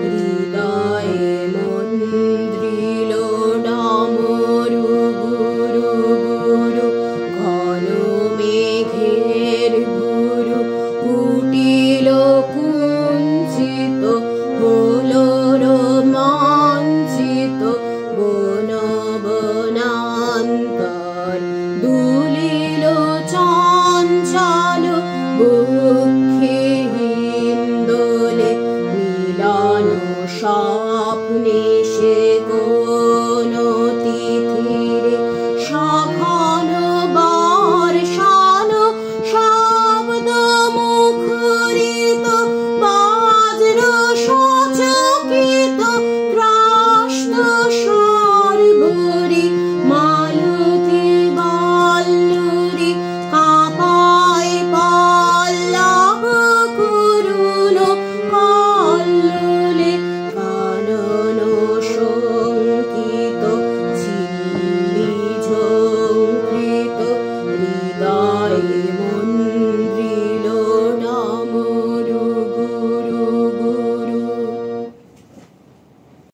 হৃদয়ে মন্দ্রিল ডামরু গুরু গুরু, ঘন মেঘের গুরু ফুটিল কুঞ্চিত, হলো রোমাঞ্চিত বন বনান্তর, দুলিল